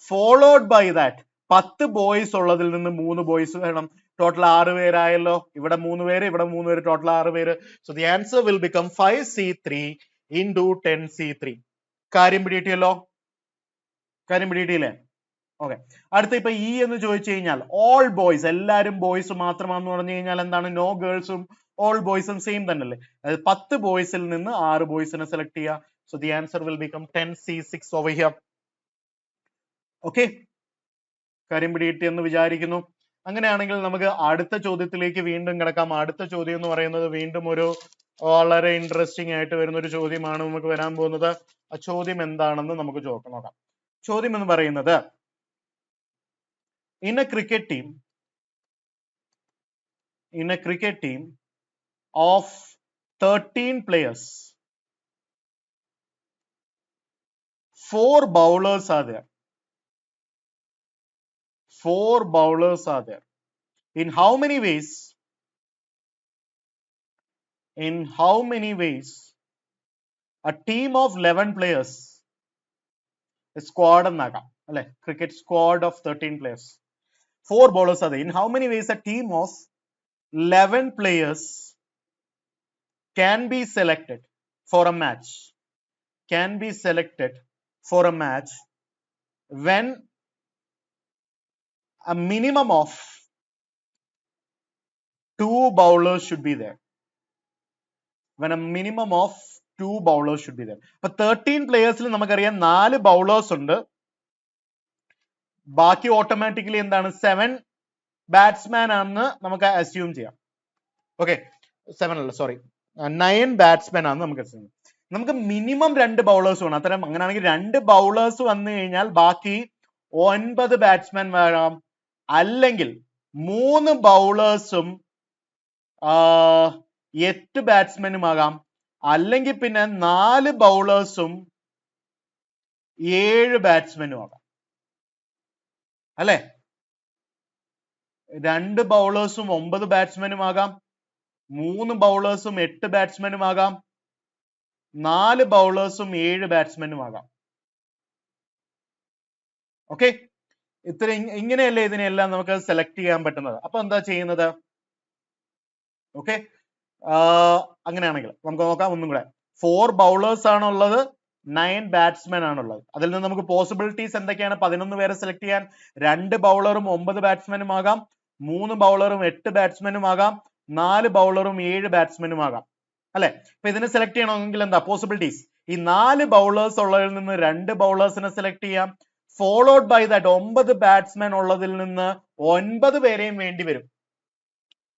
ഫോളോഡ് ബൈ ദാറ്റ് 10 ബോയ്സ് ഉള്ളതിൽ നിന്ന് 3 ബോയ്സ് വേണം. ടോട്ടൽ 6 പേരായല്ലോ. ഇവിടെ 3 പേര്, ഇവിടെ 3 പേര്, ടോട്ടൽ 6 പേര്. So the answer will become 5c3 into 10c3. കാര്യം പിടിയിട്ടിയല്ലോ, കാര്യം പിടിയിട്ടില്ലേ? ഓക്കെ. അടുത്ത ഇപ്പൊ ഇ എന്ന് ചോദിച്ചു കഴിഞ്ഞാൽ ഓൾ ബോയ്സ്, എല്ലാരും ബോയ്സ് മാത്രമാണെന്ന് പറഞ്ഞു കഴിഞ്ഞാൽ എന്താണ്? നോ ഗേൾസും ഓൾ ബോയ്സും സെയിം തന്നെ അല്ലേ? അതായത് 10 ബോയ്സിൽ നിന്ന് 6 ബോയ്സിനെ സെലക്ട് ചെയ്യുക. So the answer will become 10c6 over here. Okay, കാര്യം പിടികിട്ടിയെന്ന് വിചാരിക്കുന്നു. അങ്ങനെയാണെങ്കിൽ നമുക്ക് അടുത്ത ചോദ്യത്തിലേക്ക് വീണ്ടും കിടക്കാം. അടുത്ത ചോദ്യം എന്ന് പറയുന്നത് വീണ്ടും ഒരു വളരെ ഇൻട്രസ്റ്റിംഗ് ആയിട്ട് വരുന്ന ഒരു ചോദ്യമാണ് നമുക്ക് വരാൻ പോകുന്നത്. ആ ചോദ്യം എന്താണെന്ന് നമുക്ക് നോക്കാം. ചോദ്യം എന്ന് പറയുന്നത്, in a cricket team of 13 players, 4 bowlers are there. 4 bowlers are there. In how many ways a team of 11 players, a squad എന്നാക്കാം അല്ലെ, cricket squad of 13 players, 4 bowlers are there. In how many ways a team of 11 players can be selected for a match when a minimum of 2 bowlers should be there. When a minimum of 2 bowlers should be there. അപ്പൊ 13 പ്ലേയേഴ്സിൽ നമുക്കറിയാം 4 bowlers ഉണ്ട്. ബാക്കി automatically എന്താണ്? 7 batsman ആണെന്ന് നമുക്ക് assume ചെയ്യാം. Okay, 7 അല്ല, sorry, 9 batsman ആണെന്ന് നമുക്ക് അസ്യൂം ചെയ്യാം. നമുക്ക് മിനിമം 2 ബൗളേഴ്സ് വേണം. അത്തരം അങ്ങനെയാണെങ്കിൽ 2 ബൗളേഴ്സ് വന്നു കഴിഞ്ഞാൽ ബാക്കി 9 ബാറ്റ്സ്മാൻ വരാം. അല്ലെങ്കിൽ 3 ബൗളേഴ്സും 8 ബാറ്റ്സ്മാനും ആകാം. അല്ലെങ്കിൽ പിന്നെ 4 ബൗളേഴ്സും 7 ബാറ്റ്സ്മാനും ആകാം അല്ലെ? 2 ബൗളേഴ്സും 9 ബാറ്റ്സ്മാനും ആകാം, 3 ബൗളേഴ്സും 8 ബാറ്റ്സ്മാനും ആകാം, 4 ബൗളേഴ്സും 7 ബാറ്റ്സ്മാനും ആകാം. ഓക്കെ, ഇങ്ങനെയല്ലേ ഇതിനെല്ലാം നമുക്ക് സെലക്ട് ചെയ്യാൻ പറ്റുന്നത്. അപ്പൊ എന്താ ചെയ്യുന്നത്? ഓക്കെ, അങ്ങനെയാണെങ്കിൽ നമുക്ക് നോക്കാം ഒന്നും കൂടെ. 4 ബൗളേഴ്സ് ആണുള്ളത്, 9 ബാറ്റ്സ്മാൻ ആണുള്ളത്. അതിൽ നിന്ന് നമുക്ക് പോസിബിലിറ്റീസ് എന്തൊക്കെയാണ്? 11 പേരെ സെലക്ട് ചെയ്യാൻ 2 ബൗളറും 9 ബാറ്റ്സ്മാനും ആകാം, 3 ബൗളറും 8 ബാറ്റ്സ്മാനും ആകാം, 4 ബൗളറും 7 ബാറ്റ്സ്മാനും ആകാം അല്ലെ? അപ്പൊ ഇതിനെ സെലക്ട് ചെയ്യണമെങ്കിൽ എന്താ പോസിബിലിറ്റീസ്? ഈ 4 ബൗളേഴ്സ് ഉള്ളതിൽ നിന്ന് 2 ബൗളേഴ്സിനെ സെലക്ട് ചെയ്യാം, ഫോളോഡ് ബൈ ദാറ്റ് 9 ബാറ്റ്സ്മാൻ ഉള്ളതിൽ നിന്ന് 9 പേരെയും വേണ്ടി വരും.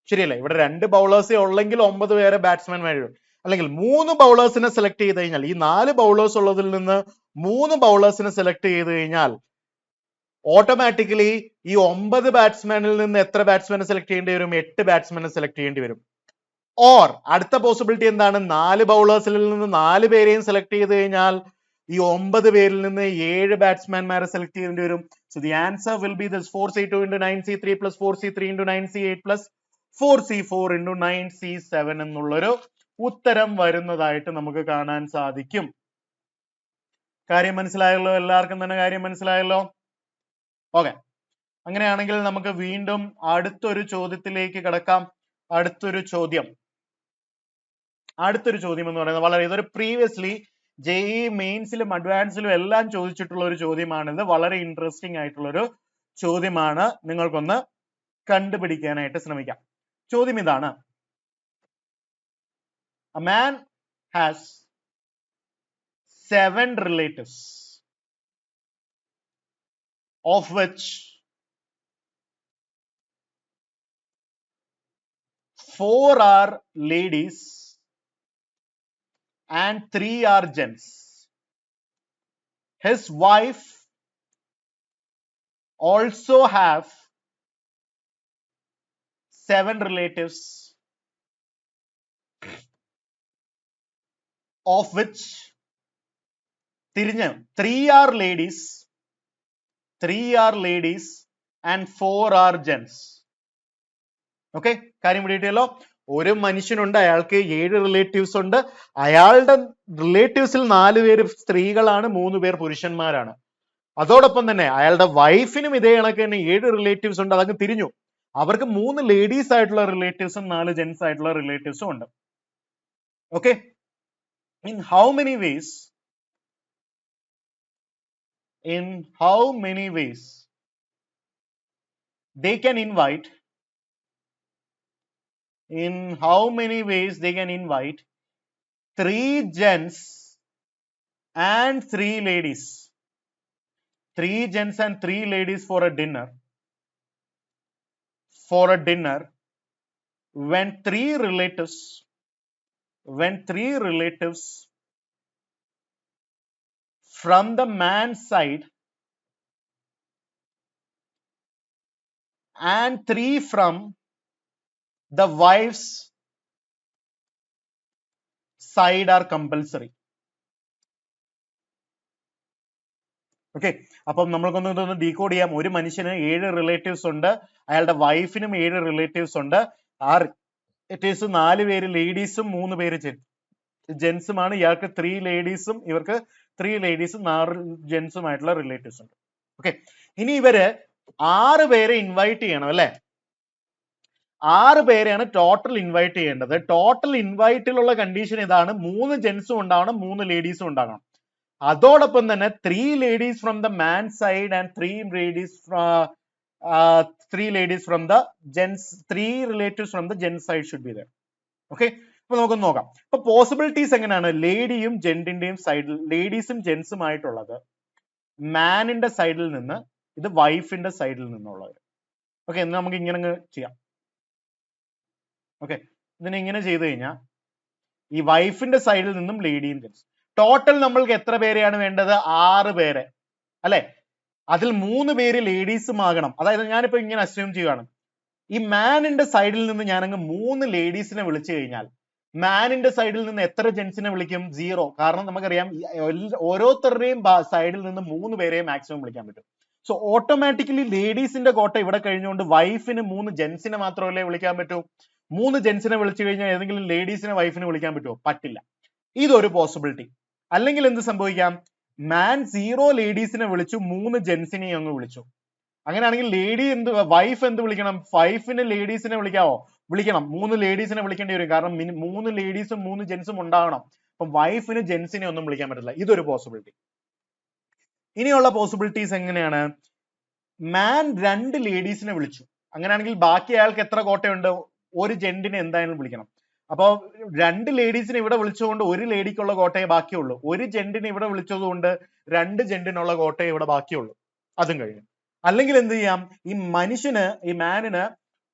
ശരിയല്ലേ? ഇവിടെ 2 ബൗളേഴ്സേ ഉള്ളെങ്കിൽ 9 പേരെ ബാറ്റ്സ്മാൻ വേണ്ടി വരും. അല്ലെങ്കിൽ 3 ബൗളേഴ്സിനെ സെലക്ട് ചെയ്ത് കഴിഞ്ഞാൽ, ഈ 4 ബൗളേഴ്സ് ഉള്ളതിൽ നിന്ന് 3 ബൗളേഴ്സിനെ സെലക്ട് ചെയ്ത് കഴിഞ്ഞാൽ ഓട്ടോമാറ്റിക്കലി ഈ 9 ബാറ്റ്സ്മാനിൽ നിന്ന് എത്ര ബാറ്റ്സ്മാനെ സെലക്ട് ചെയ്യേണ്ടി വരും? 8 ബാറ്റ്സ്മാനെ സെലക്ട് ചെയ്യേണ്ടി വരും. ഓർ അടുത്ത പോസിബിലിറ്റി എന്താണ്? 4 ബൗളേഴ്സിൽ നിന്ന് 4 പേരെയും സെലക്ട് ചെയ്ത് കഴിഞ്ഞാൽ ഈ 9 പേരിൽ നിന്ന് 7 ബാറ്റ്സ്മാൻമാരെ സെലക്ട് ചെയ്യേണ്ടി വരും. So the answer will be this 4c2 into 9c3 plus 4c3 into 9c8 plus 4c4 into 9c7 എന്നുള്ളൊരു ഉത്തരം വരുന്നതായിട്ട് നമുക്ക് കാണാൻ സാധിക്കും. കാര്യം മനസ്സിലായല്ലോ? എല്ലാവർക്കും തന്നെ കാര്യം മനസ്സിലായല്ലോ? ഓക്കെ, അങ്ങനെയാണെങ്കിൽ നമുക്ക് വീണ്ടും അടുത്തൊരു ചോദ്യത്തിലേക്ക് കടക്കാം. അടുത്തൊരു ചോദ്യം എന്ന് പറയുന്നത് വളരെ, ഇതൊരു പ്രീവിയസ്ലി JEE മെയിൻസിലും അഡ്വാൻസിലും എല്ലാം ചോദിച്ചിട്ടുള്ള ഒരു ചോദ്യമാണിത്. വളരെ ഇൻട്രസ്റ്റിംഗ് ആയിട്ടുള്ള ഒരു ചോദ്യമാണ്. നിങ്ങൾക്കൊന്ന് കണ്ടുപിടിക്കാനായിട്ട് ശ്രമിക്കാം. ചോദ്യം ഇതാണ്: A man has 7 relatives, of which 4 are ladies and 3 are gents. His wife also have 7 relatives, of which 3 are ladies and 4 are gents. Okay, കാര്യം പിടിയിട്ടല്ലോ? ഒരു മനുഷ്യനുണ്ട്, അയാൾക്ക് 7 റിലേറ്റീവ്സ് ഉണ്ട്. അയാളുടെ റിലേറ്റീവ്സിൽ 4 പേര് സ്ത്രീകളാണ്, 3 പേർ പുരുഷന്മാരാണ്. അതോടൊപ്പം തന്നെ അയാളുടെ വൈഫിനും ഇതേ കണക്ക് തന്നെ 7 റിലേറ്റീവ്സ് ഉണ്ട്. അതങ്ങ് തിരിഞ്ഞു. അവർക്ക് 3 ലേഡീസ് ആയിട്ടുള്ള റിലേറ്റീവ്സും 4 ജെന്റ്സ് ആയിട്ടുള്ള റിലേറ്റീവ്സും ഉണ്ട്. Okay, in how many ways they can invite 3 gents and 3 ladies, 3 gents and 3 ladies for a dinner when 3 relatives from the man's side and 3 from the wife's side are compulsory. Okay, അപ്പം നമ്മൾക്കൊന്ന് ഇതൊന്ന് decode ചെയ്യാം. ഒരു മനുഷ്യന് 7 relatives ഉണ്ട്, അയാളുടെ വൈഫിനും 7 relatives ഉണ്ട്. ആ relatives 4 പേര് ലേഡീസും 3 പേര് ജെന്റ്സുമാണ്. ഇയാൾക്ക് 3 ലേഡീസും ഇവർക്ക് 3 ലേഡീസും 4 ജെന്റ്സും ആയിട്ടുള്ള റിലേറ്റീവ്സ് ഉണ്ട്. ഓക്കെ, ഇനി ഇവര് 6 പേരെ ഇൻവൈറ്റ് ചെയ്യണം അല്ലെ. 6 പേരെയാണ് ടോട്ടൽ ഇൻവൈറ്റ് ചെയ്യേണ്ടത്. ടോട്ടൽ ഇൻവൈറ്റിലുള്ള കണ്ടീഷൻ ഇതാണ്: 3 ജെന്റ്സും ഉണ്ടാവണം, 3 ലേഡീസും ഉണ്ടാകണം. അതോടൊപ്പം തന്നെ 3 ladies from the man side and 3 ladies from the gents, 3 relatives from the gents side should be there. Okay, അപ്പൊ നമുക്കൊന്ന് നോക്കാം. അപ്പൊ പോസിബിലിറ്റീസ് എങ്ങനെയാണ്? ലേഡിയും ജെന്റിന്റെയും സൈഡിൽ, ലേഡീസും ജെന്റ്സും ആയിട്ടുള്ളത് മാനിന്റെ സൈഡിൽ നിന്ന്, ഇത് വൈഫിന്റെ സൈഡിൽ നിന്നുള്ളത്. ഓക്കെ, എന്ന് നമുക്ക് ഇങ്ങനെ ചെയ്യാം. ഓക്കെ, ഇതിനെ ഇങ്ങനെ ചെയ്തു കഴിഞ്ഞാൽ ഈ വൈഫിന്റെ സൈഡിൽ നിന്നും ലേഡിയും ജെന്റ്സ്, ടോട്ടൽ നമ്മൾക്ക് എത്ര പേരെയാണ് വേണ്ടത്? 6 പേരെ അല്ലെ. അതിൽ 3 പേര് ലേഡീസും ആകണം. അതായത് ഞാനിപ്പോ ഇങ്ങനെ അസ്യൂം ചെയ്യുകയാണ്, ഈ മാനിന്റെ സൈഡിൽ നിന്ന് ഞാനങ്ങ് 3 ലേഡീസിനെ വിളിച്ചു കഴിഞ്ഞാൽ മാനിന്റെ സൈഡിൽ നിന്ന് എത്ര ജെന്റ്സിനെ വിളിക്കും? 0. കാരണം നമുക്കറിയാം ഓരോരുത്തരുടെയും സൈഡിൽ നിന്ന് 3 പേരെയും മാക്സിമം വിളിക്കാൻ പറ്റും. സോ ഓട്ടോമാറ്റിക്കലി ലേഡീസിന്റെ കോട്ട ഇവിടെ കഴിഞ്ഞുകൊണ്ട് വൈഫിന് 3 ജെന്റ്സിനെ മാത്രമല്ലേ വിളിക്കാൻ പറ്റൂ. 3 ജെന്റ്സിനെ വിളിച്ചു കഴിഞ്ഞാൽ ഏതെങ്കിലും ലേഡീസിനെ വൈഫിന് വിളിക്കാൻ പറ്റുമോ? പറ്റില്ല. ഇതൊരു പോസിബിലിറ്റി. അല്ലെങ്കിൽ എന്ത് സംഭവിക്കാം? മാൻ 0 ലേഡീസിനെ വിളിച്ചു, 3 ജെന്റ്സിനെ അങ്ങ് വിളിച്ചു. അങ്ങനെയാണെങ്കിൽ വൈഫ് എന്ത് വിളിക്കണം? വൈഫിന് ലേഡീസിനെ വിളിക്കാവോ? വിളിക്കണം. 3 ലേഡീസിനെ വിളിക്കേണ്ടി വരും, കാരണം 3 ലേഡീസും 3 ജെന്റ്സും ഉണ്ടാകണം. അപ്പൊ വൈഫിന് ജെന്റ്സിനെ ഒന്നും വിളിക്കാൻ പറ്റില്ല. ഇതൊരു പോസിബിലിറ്റി. ഇനിയുള്ള പോസിബിലിറ്റീസ് എങ്ങനെയാണ്? മാൻ 2 ലേഡീസിനെ വിളിച്ചു. അങ്ങനെയാണെങ്കിൽ ബാക്കി അയാൾക്ക് എത്ര കോട്ടയുണ്ട്? ഒരു ജെന്റിനെ എന്തായാലും വിളിക്കണം. അപ്പൊ 2 ലേഡീസിനെ ഇവിടെ വിളിച്ചുകൊണ്ട് 1 ലേഡിക്കുള്ള കോട്ടയെ ബാക്കിയുള്ളൂ. 1 ജെന്റിനെ ഇവിടെ വിളിച്ചതുകൊണ്ട് 2 ജെന്റിനുള്ള കോട്ടയെ ഇവിടെ ബാക്കിയുള്ളൂ. അതും കഴിഞ്ഞു. അല്ലെങ്കിൽ എന്ത് ചെയ്യാം? ഈ മാനിന്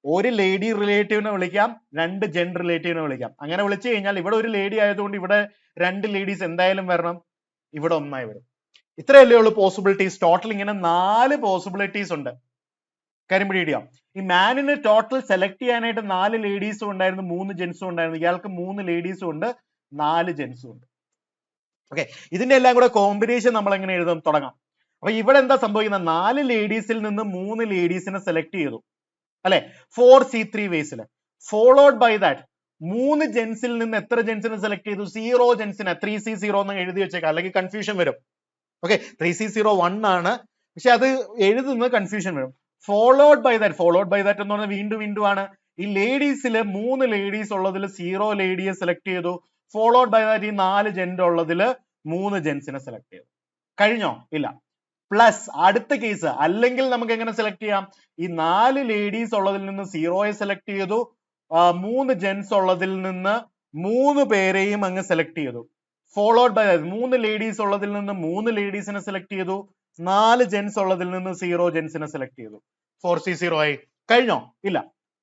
1 ലേഡി റിലേറ്റീവിനെ വിളിക്കാം, 2 ജെന്റ് റിലേറ്റീവിനെ വിളിക്കാം. അങ്ങനെ വിളിച്ചു കഴിഞ്ഞാൽ ഇവിടെ 1 ലേഡി ആയതുകൊണ്ട് ഇവിടെ 2 ലേഡീസ് എന്തായാലും വരണം, ഇവിടെ 1 ആയി വരും. ഇത്രയല്ലേ ഉള്ളൂ പോസിബിലിറ്റീസ്. ടോട്ടൽ ഇങ്ങനെ 4 പോസിബിലിറ്റീസ് ഉണ്ട്. കാര്യം പിടിയിടിയാം. ഈ മാനിന് ടോട്ടൽ സെലക്ട് ചെയ്യാനായിട്ട് 4 ലേഡീസും ഉണ്ടായിരുന്നു, 3 ജെന്റ്സും ഉണ്ടായിരുന്നു. ഇയാൾക്ക് 3 ലേഡീസും ഉണ്ട്, 4 ജെന്റ്സും ഉണ്ട്. ഓക്കെ, ഇതിന്റെ എല്ലാം കൂടെ കോമ്പിനേഷൻ നമ്മൾ എങ്ങനെ എഴുതാം? തുടങ്ങാം. അപ്പൊ ഇവിടെ എന്താ സംഭവിക്കുന്നത്? 4 ലേഡീസിൽ നിന്ന് 3 ലേഡീസിനെ സെലക്ട് ചെയ്തു അല്ലെ, 4C3 വേസിൽ. ഫോളോഡ് ബൈ ദാറ്റ് 3 ജെന്റ്സിൽ നിന്ന് എത്ര ജെന്റ്സിനെ സെലക്ട് ചെയ്തു? 0 ജെന്റ്സിനെ. 3C0 എന്ന് എഴുതി വെച്ചേക്കാം, അല്ലെങ്കിൽ കൺഫ്യൂഷൻ വരും. ഓക്കെ, 3C0 1 ആണ്, പക്ഷെ അത് എഴുതുന്നത് കൺഫ്യൂഷൻ വരും. ഫോളോഡ് ബൈ ദാറ്റ് എന്ന് പറഞ്ഞാൽ വീണ്ടും ആണ്. ഈ ലേഡീസില് 3 ലേഡീസ് ഉള്ളതിൽ 0 ലേഡിയെ സെലക്ട് ചെയ്തു. ഫോളോഡ് ബൈ ദാറ്റ് ഈ 4 ജെന്റ് ഉള്ളതില് 3 ജെന്റ്സിനെ സെലക്ട് ചെയ്തു. കഴിഞ്ഞോ? ഇല്ല. പ്ലസ് അടുത്ത കേസ്, അല്ലെങ്കിൽ നമുക്ക് എങ്ങനെ സെലക്ട് ചെയ്യാം? ഈ 4 ലേഡീസ് ഉള്ളതിൽ നിന്ന് 0യെ സെലക്ട് ചെയ്തു, 3 ജെന്റ്സ് ഉള്ളതിൽ നിന്ന് 3 പേരെയും അങ്ങ് സെലക്ട് ചെയ്തു. ഫോളോഡ് ബൈ 3 ലേഡീസ് ഉള്ളതിൽ നിന്ന് 3 ലേഡീസിനെ സെലക്ട് ചെയ്തു, 4 ജെന്റ്സ് ഉള്ളതിൽ നിന്ന് 0 ജെന്റ്സിനെ സെലക്ട് ചെയ്തു. 4C0 ആയി. കഴിഞ്ഞോ? ഇല്ല.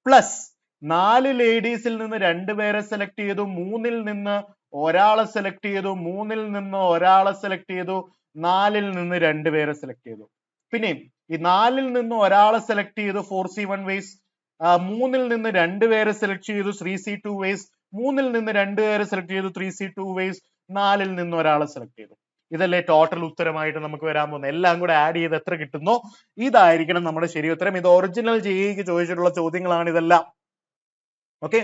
പ്ലസ് 4 ലേഡീസിൽ നിന്ന് 2 പേരെ സെലക്ട് ചെയ്തു, 3ൽ നിന്ന് ഒരാളെ സെലക്ട് ചെയ്തു, 3ൽ നിന്ന് ഒരാളെ സെലക്ട് ചെയ്തു, 4ൽ നിന്ന് 2 പേരെ സെലക്ട് ചെയ്തു. പിന്നെയും ഈ 4ൽ നിന്ന് ഒരാളെ സെലക്ട് ചെയ്തു 4C1 വേസ്, 3ൽ നിന്ന് 2 പേരെ സെലക്ട് ചെയ്തു 3C2 വേസ്, 3ൽ നിന്ന് 2 പേരെ സെലക്ട് ചെയ്തു 3C2 വേസ്, 4ൽ നിന്ന് ഒരാളെ സെലക്ട് ചെയ്തു. ഇതല്ലേ ടോട്ടൽ ഉത്തരമായിട്ട് നമുക്ക് വരാൻ പോകുന്നത്. എല്ലാം കൂടെ ആഡ് ചെയ്ത് എത്ര കിട്ടുന്നോ ഇതായിരിക്കണം നമ്മുടെ ശരി ഉത്തരം. ഇത് ഒറിജിനൽ ജെഇക്ക് ചോദിച്ചിട്ടുള്ള ചോദ്യങ്ങളാണ് ഇതെല്ലാം. ഓക്കെ,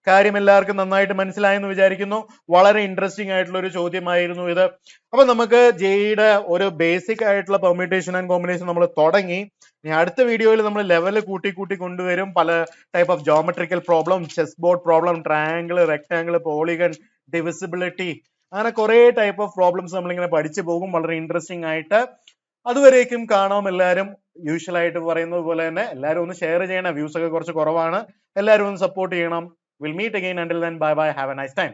കാര്യം എല്ലാവർക്കും നന്നായിട്ട് മനസ്സിലായെന്ന് വിചാരിക്കുന്നു. വളരെ ഇൻട്രസ്റ്റിംഗ് ആയിട്ടുള്ള ഒരു ചോദ്യമായിരുന്നു ഇത്. അപ്പൊ നമുക്ക് ജെയുടെ ഒരു ബേസിക് ആയിട്ടുള്ള പെർമ്യൂട്ടേഷൻ ആൻഡ് കോമ്പിനേഷൻ നമ്മൾ തുടങ്ങി. ഇനി അടുത്ത വീഡിയോയിൽ നമ്മൾ ലെവൽ കൂട്ടി കൂട്ടി കൊണ്ടുവരും. പല type of geometrical problem, chess board problem, triangle, rectangle, polygon, divisibility, അങ്ങനെ കുറെ ടൈപ്പ് ഓഫ് പ്രോബ്ലംസ് നമ്മളിങ്ങനെ പഠിച്ചു പോകും വളരെ ഇൻട്രസ്റ്റിംഗ് ആയിട്ട്. അതുവരേക്കും കാണാം എല്ലാവരും. യൂഷ്വൽ ആയിട്ട് പറയുന്നത് പോലെ തന്നെ എല്ലാവരും ഒന്ന് ഷെയർ ചെയ്യണം. വ്യൂസ് ഒക്കെ കുറച്ച് കുറവാണ്. എല്ലാവരും ഒന്ന് സപ്പോർട്ട് ചെയ്യണം. We'll meet again. Until then, bye bye. Have a nice time.